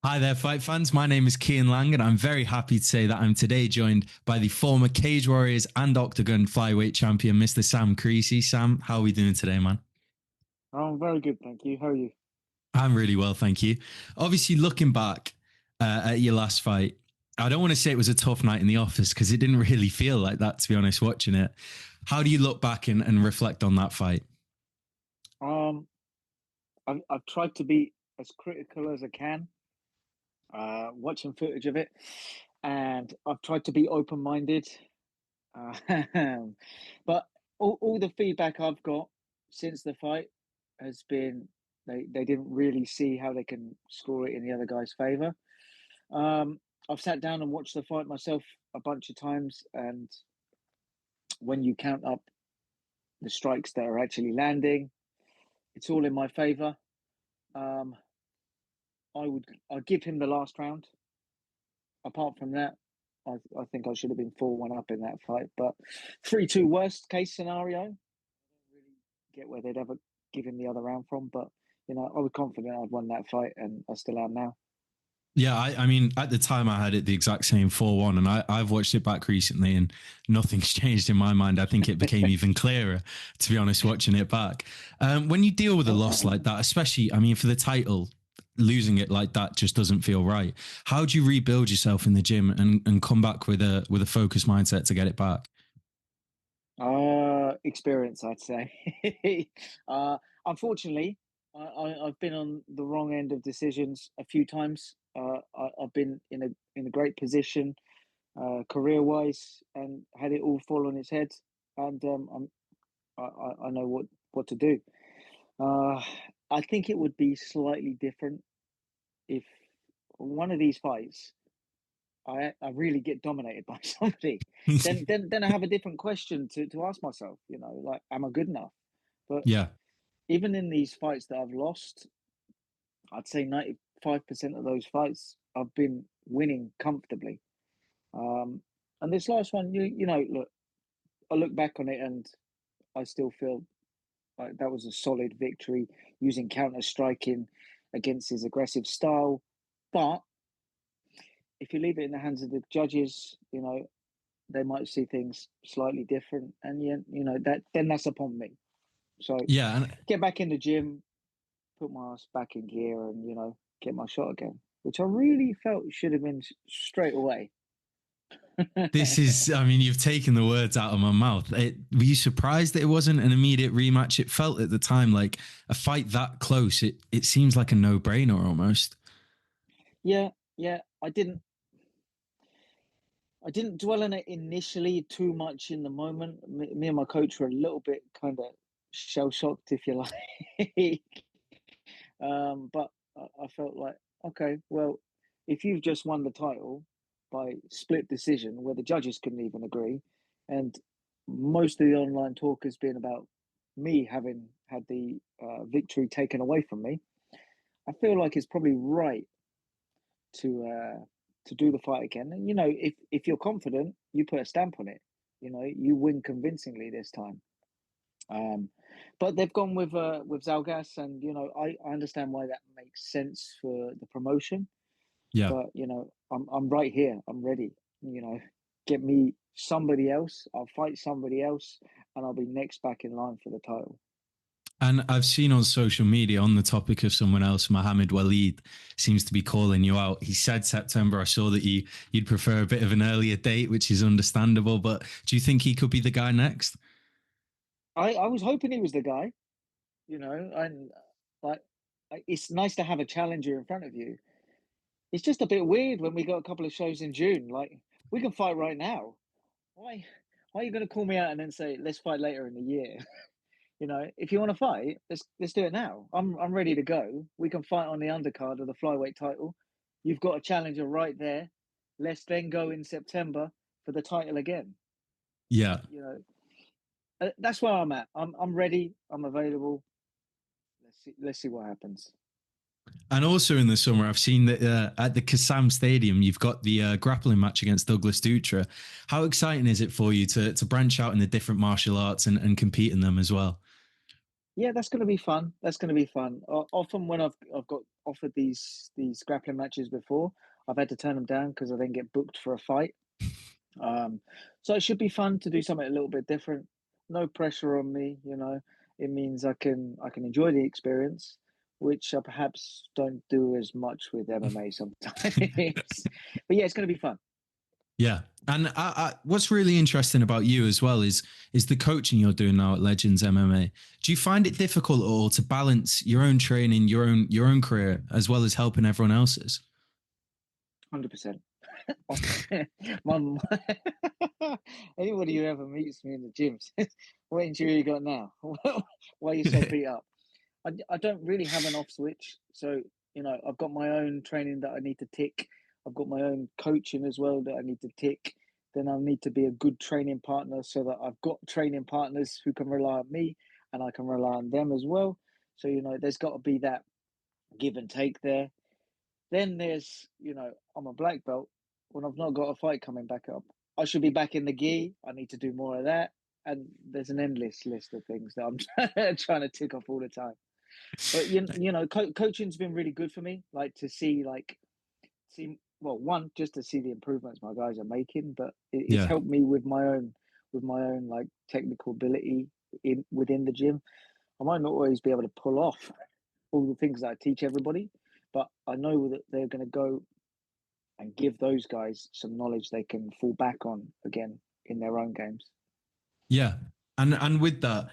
Hi there, fight fans. My name is Cian Lang, and I'm very happy to say that I'm today joined by the former Cage Warriors and Octagon flyweight champion, Mr. Sam Creasey. Sam, how are we doing today, man? I'm very good, thank you. How are you? I'm really well, thank you. Obviously, looking back at your last fight, I don't want to say it was a tough night in the office because it didn't really feel like that, to be honest, watching it. How do you look back and reflect on that fight? Um, I've tried to be as critical as I can, watching footage of it, and I've tried to be open-minded. Uh, but all the feedback I've got since the fight has been they didn't really see how they can score it in the other guy's favor. I've sat down and watched the fight myself a bunch of times, and when you count up the strikes that are actually landing, it's all in my favor. Um, I'd give him the last round. Apart from that, I think I should have been 4-1 up in that fight. But 3-2 worst case scenario. I don't really get where they'd ever give him the other round from. But I was confident I'd won that fight, and I still am now. Yeah, I mean, at the time I had it the exact same 4-1, and I've watched it back recently and nothing's changed in my mind. I think it became even clearer, to be honest, watching it back. When you deal with a loss like that, especially, I mean, for the title, losing it like that just doesn't feel right. How do you rebuild yourself in the gym and come back with a focused mindset to get it back? Experience, I'd say. Unfortunately, I've been on the wrong end of decisions a few times. I've been in a great position, career wise, and had it all fall on its head. And I know what to do. Uh, I think it would be slightly different if one of these fights I really get dominated by somebody. Then I have a different question to ask myself. Like, am I good enough? But Yeah. even in these fights that I've lost, I'd say 95% of those fights I've been winning comfortably. Um, and this last one, look, I look back on it and I still feel like that was a solid victory using counter striking against his aggressive style. But if you leave it in the hands of the judges, they might see things slightly different, and that's upon me. So Yeah. And get back in the gym, put my ass back in gear, and get my shot again, which I really felt should have been straight away. this is, I mean, you've taken the words out of my mouth. Were you surprised that it wasn't an immediate rematch? It felt at the time like a fight that close. It seems like a no brainer almost. Yeah, yeah. I didn't dwell on it initially too much in the moment. Me and my coach were a little bit kind of shell shocked, if you like. But I felt like, okay, well, if you've just won the title by split decision where the judges couldn't even agree, and most of the online talk has been about me having had the victory taken away from me, I feel like it's probably right to do the fight again. And if you're confident, you put a stamp on it. You win convincingly this time. Um, but they've gone with Zalgas, and I understand why that makes sense for the promotion. Yeah. But I'm right here. I'm ready. Get me somebody else. I'll fight somebody else, and I'll be next back in line for the title. And I've seen on social media on the topic of someone else, Mohammed Waleed seems to be calling you out. He said September. I saw that you'd prefer a bit of an earlier date, which is understandable. But do you think he could be the guy next? I was hoping he was the guy. And like it's nice to have a challenger in front of you. It's just a bit weird when we got a couple of shows in June. Like, we can fight right now. Why? Why are you going to call me out and then say let's fight later in the year? If you want to fight, let's do it now. I'm ready to go. We can fight on the undercard of the flyweight title. You've got a challenger right there. Let's then go in September for the title again. Yeah. That's where I'm at. I'm ready. I'm available. Let's see what happens. And also in the summer, I've seen that at the Kassam Stadium, you've got the grappling match against Douglas Dutra. How exciting is it for you to branch out in the different martial arts and compete in them as well? Yeah, that's going to be fun. That's going to be fun. Often when I've got offered these grappling matches before, I've had to turn them down because I then get booked for a fight. Um, so it should be fun to do something a little bit different. No pressure on me, you know. It means I can enjoy the experience, which I perhaps don't do as much with MMA sometimes. But yeah, it's going to be fun. Yeah. And what's really interesting about you as well is the coaching you're doing now at Legends MMA. Do you find it difficult at all to balance your own training, your own career, as well as helping everyone else's? 100%. My, anybody who ever meets me in the gym says, "What injury you got now? Why are you so beat up?" I don't really have an off switch. So, I've got my own training that I need to tick. I've got my own coaching as well that I need to tick. Then I need to be a good training partner so that I've got training partners who can rely on me and I can rely on them as well. So, there's got to be that give and take there. Then I'm a black belt. When I've not got a fight coming back up, I should be back in the gi. I need to do more of that. And there's an endless list of things that I'm trying to tick off all the time. But coaching's been really good for me. Like to see well, one just to see the improvements my guys are making, but it's Yeah. helped me with my own like technical ability in within the gym. I might not always be able to pull off all the things that I teach everybody, but I know that they're going to go and give those guys some knowledge they can fall back on again in their own games. Yeah. And with that,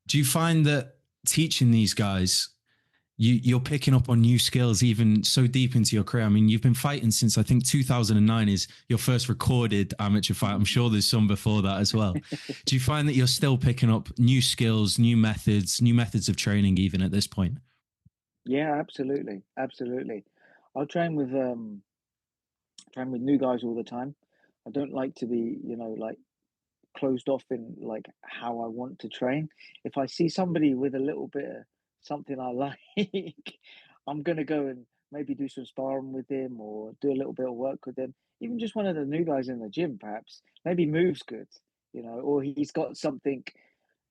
do you find that teaching these guys you're picking up on new skills even so deep into your career? I mean, you've been fighting since I think 2009 is your first recorded amateur fight. I'm sure there's some before that as well. Do you find that you're still picking up new skills, new methods of training even at this point? Yeah, absolutely, absolutely. I'll train with new guys all the time. I don't like to be, like closed off in like how I want to train. If I see somebody with a little bit of something I like, I'm gonna go and maybe do some sparring with him or do a little bit of work with him. Even just one of the new guys in the gym, perhaps. Maybe moves good, or he's got something,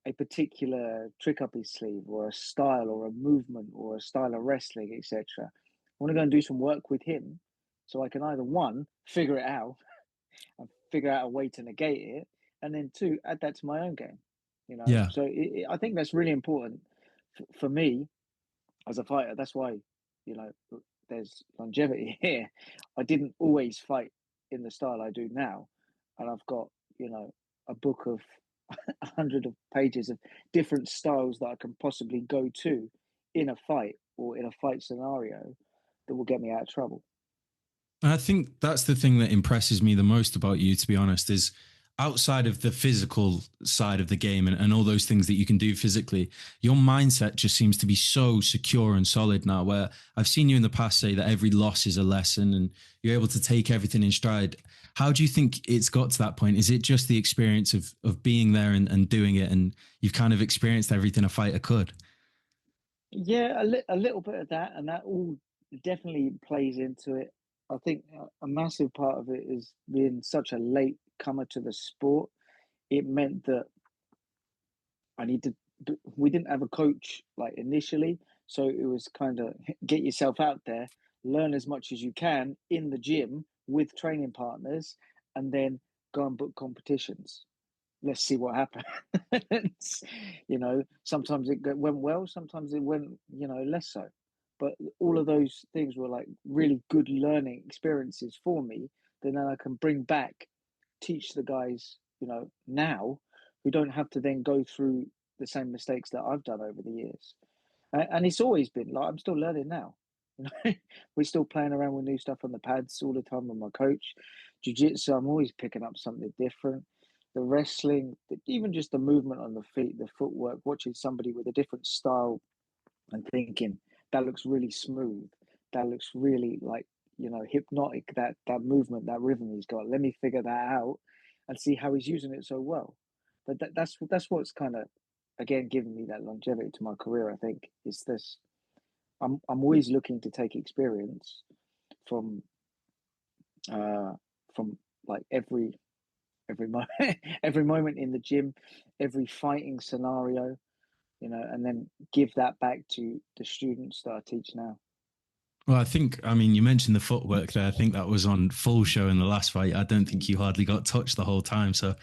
a particular trick up his sleeve, or a style, or a movement, or a style of wrestling, etc. I want to go and do some work with him, so I can either one figure it out and figure out a way to negate it, and then two, add that to my own game. Yeah. So I think that's really important for me as a fighter. That's why you know there's longevity here. I didn't always fight in the style I do now, and I've got a book of 100 of pages of different styles that I can possibly go to in a fight or in a fight scenario that will get me out of trouble. And I think that's the thing that impresses me the most about you, to be honest, is outside of the physical side of the game and all those things that you can do physically, your mindset just seems to be so secure and solid now. Where I've seen you in the past say that every loss is a lesson and you're able to take everything in stride. How do you think it's got to that point? Is it just the experience of being there and doing it, and you've kind of experienced everything a fighter could? Yeah, a little bit of that, and that all definitely plays into it. I think a massive part of it is being such a late comer to the sport. It meant that I needed. We didn't have a coach like initially, so it was kind of get yourself out there, learn as much as you can in the gym with training partners, and then go and book competitions. Let's see what happens. Sometimes it went well, sometimes it went, less so. But all of those things were like really good learning experiences for me. Then I can bring back, teach the guys, now who don't have to then go through the same mistakes that I've done over the years. And it's always been like I'm still learning now. We're still playing around with new stuff on the pads all the time with my coach. Jiu-jitsu, I'm always picking up something different. The wrestling, even just the movement on the feet, the footwork, watching somebody with a different style and thinking that looks really smooth. That looks really like, hypnotic, that movement, that rhythm he's got. Let me figure that out and see how he's using it so well. But that's what's kind of again giving me that longevity to my career, I think, is this I'm always looking to take experience from uh from like every moment every moment in the gym, every fighting scenario. and then give that back to the students that I teach now. Well, I mean, you mentioned the footwork there. I think that was on full show in the last fight. I don't think you hardly got touched the whole time. So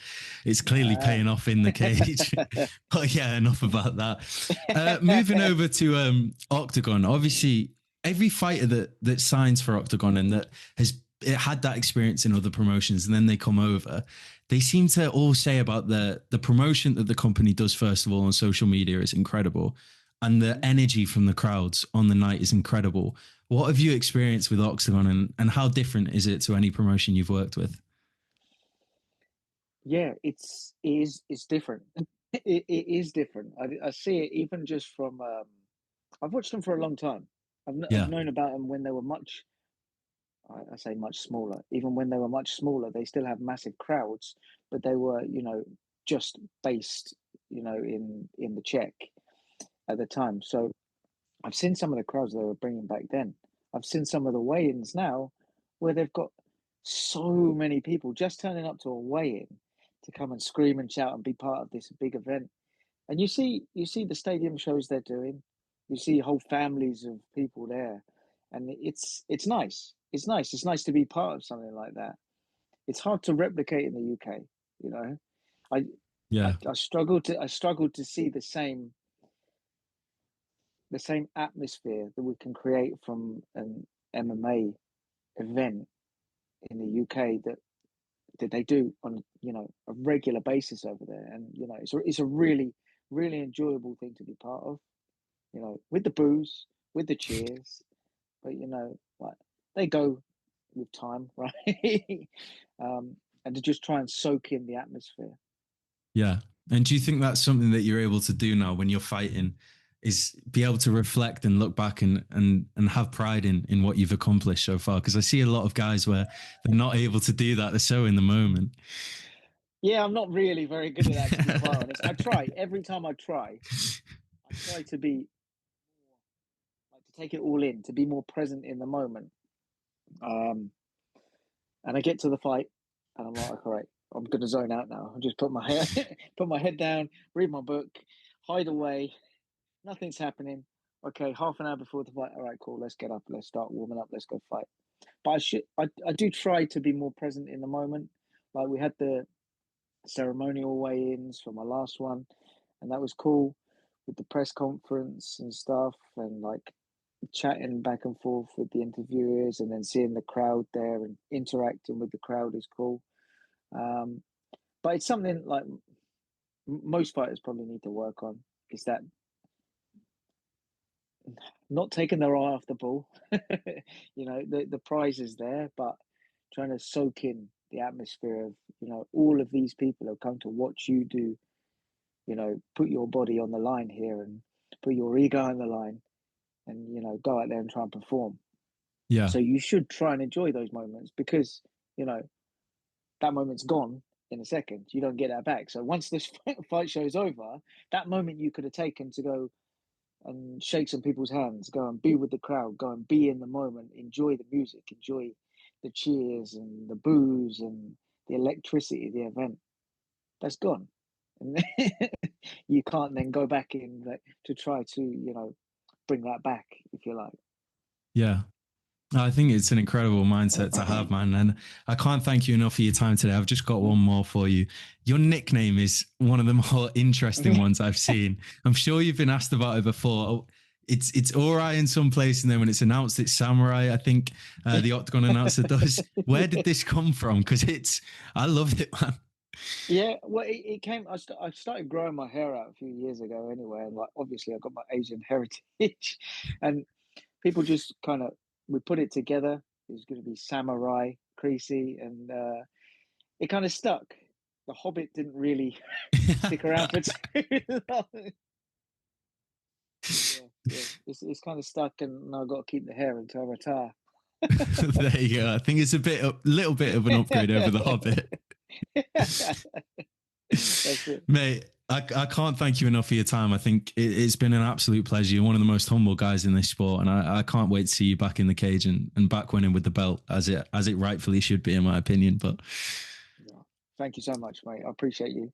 it's clearly Uh, paying off in the cage. But yeah, enough about that. Moving over to Octagon. Obviously, every fighter that signs for Octagon and that has it had that experience in other promotions and then they come over, they seem to all say about the promotion that the company does, first of all, on social media is incredible. And the energy from the crowds on the night is incredible. What have you experienced with Octagon and how different is it to any promotion you've worked with? Yeah, it's different. It is different. I see it even just from. I've watched them for a long time. I've Yeah. known about them when they were much. I say much smaller. Even when they were much smaller, they still have massive crowds, but they were, just based, in the Czech at the time. So I've seen some of the crowds they were bringing back then. I've seen some of the weigh-ins now where they've got so many people just turning up to a weigh-in to come and scream and shout and be part of this big event. And you see the stadium shows they're doing. You see whole families of people there, and it's nice. It's nice. It's nice to be part of something like that. It's hard to replicate in the UK. You know, I Yeah. I struggle to see the same atmosphere that we can create from an MMA event in the UK that they do on a regular basis over there, and it's a really really enjoyable thing to be part of. With the booze, with the cheers, but like they go with time, right? And to just try and soak in the atmosphere. Yeah. And do you think that's something that you're able to do now when you're fighting, is be able to reflect and look back and have pride in what you've accomplished so far? Because I see a lot of guys where they're not able to do that. They're so in the moment. Yeah, I'm not really very good at that, to be quite honest. I try every time I try to be like to take it all in, to be more present in the moment. Um, and I get to the fight, and I'm like, all right, I'm gonna zone out now. I just put my head put my head down, read my book, hide away. Nothing's happening. Okay, half an hour before the fight. All right, cool. Let's get up. Let's start warming up. Let's go fight. But I do try to be more present in the moment. Like we had the ceremonial weigh-ins for my last one, and that was cool with the press conference and stuff, and like chatting back and forth with the interviewers, and then seeing the crowd there and interacting with the crowd is cool. Um, but it's something like most fighters probably need to work on, is that not taking their eye off the ball. The prize is there, but trying to soak in the atmosphere of all of these people have come to watch you do. Put your body on the line here and put your ego on the line, and go out there and try and perform. Yeah. So you should try and enjoy those moments, because you know that moment's gone in a second. You don't get that back. So once this fight show's over, that moment you could have taken to go and shake some people's hands, go and be with the crowd, go and be in the moment, enjoy the music, enjoy the cheers and the boos and the electricity of the event. That's gone. And you can't then go back in, like, to try to, bring that back, if you like. Yeah. I think it's an incredible mindset to have, man. And I can't thank you enough for your time today. I've just got one more for you. Your nickname is one of the more interesting ones I've seen. I'm sure you've been asked about it before. It's Ori in some place, and then when it's announced, it's Samurai. I think the Octagon announcer does. Where did this come from? Because I love it, man. Yeah, well, it came. I started growing my hair out a few years ago, anyway, and like obviously I got my Asian heritage, and people just kind of we put it together. It was going to be Samurai Creasey, and it kind of stuck. The Hobbit didn't really stick around for too long. Yeah. It's kind of stuck, and I've got to keep the hair until I retire. There you go. I think it's a little bit of an upgrade over the Hobbit. That's it. Mate, I can't thank you enough for your time. I think it's been an absolute pleasure. You're one of the most humble guys in this sport, and I can't wait to see you back in the cage and back winning with the belt, as it rightfully should be, in my opinion. But Yeah. Thank you so much, mate. I appreciate you.